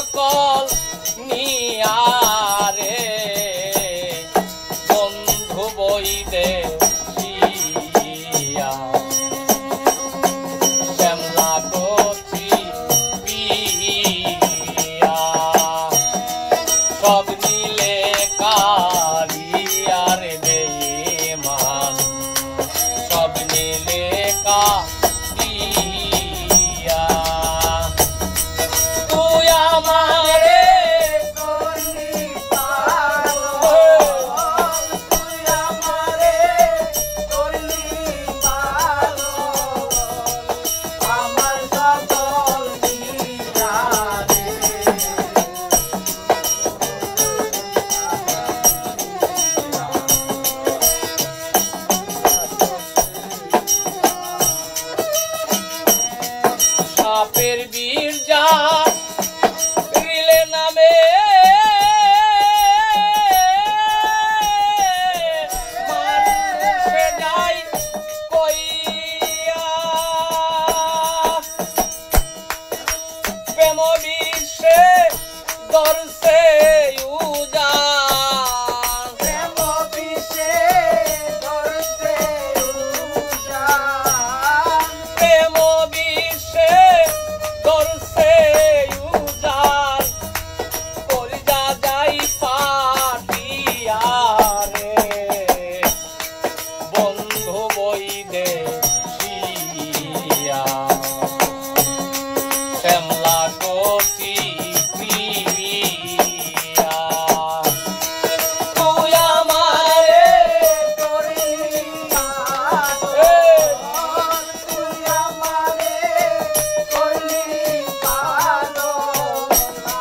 সকল নিয়ারে বন্ধু বইদে শ্যামলা কচি পিয়া সব নিলে কালিয়ার বেঈমান সব নিলে কালিয়া তুই আমারে করলি পাগল তুই আমারে করলি পাগল আমার সকল নিয়ারে সাপের বীরজা রিলে নামে মানুষে যায় কইয়া প্রেম বিশ্বে দর্শে উজান প্রেম বিশ্বে দর্শে উজান প্রেম বিশ্বে দর্শে উজান কলিজা যাই ফাটিয়া রে বন্ধু বইদে শিয়া শ্যামলা কচি পিয়া তুই আমারে করলি পাগল তুই আমারে করলি পাগল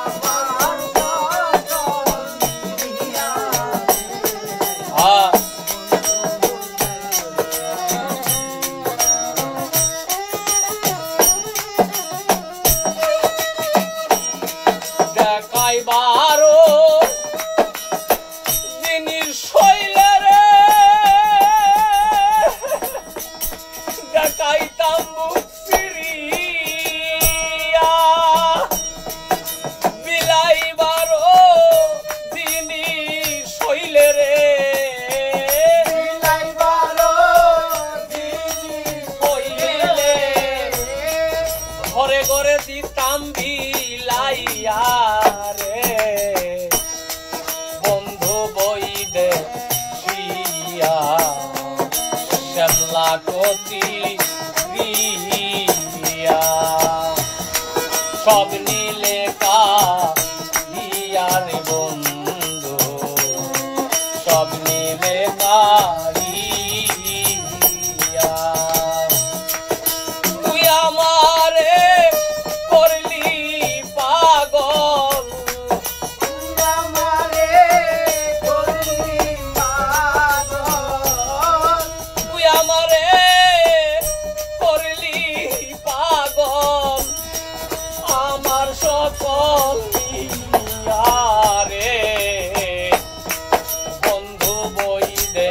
আমার সকল নিয়ারে দেখাইবারো জিনিস হইলে রে দেখাইতাম মুখ ফিরিয়া বিলাইবারো জিনিস হইলে রে বিলাইবারো জিনিস হইলে ঘরে ঘরে দিতাম বিলাইয়া রে বন্ধু বইদে শিয়া শ্যামলা কচি পিয়া সব নিলে কালিয়া রে বন্ধু সব নিলে কালিয়া তুই আমারে করলি পাগল তুই আমারে করলি পাগল তুই আমারে করলি পাগল আমার সকল নিয়ারে বন্ধু বইদে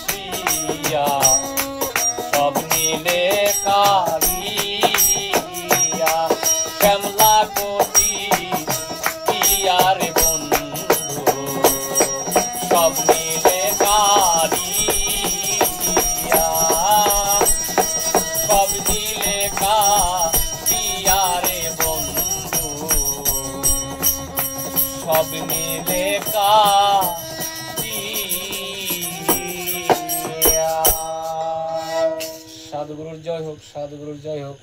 শিয়া সব নিলে কালিয়া শ্যামলা কচি পিয়া রে বন্ধু সব নিলে কালিয়া সব নিলে কালিয়া রে বন্ধু সব নিলে কালিয়া। সাধুগুরুর জয় হোক, সাধুগুরুর জয় হোক।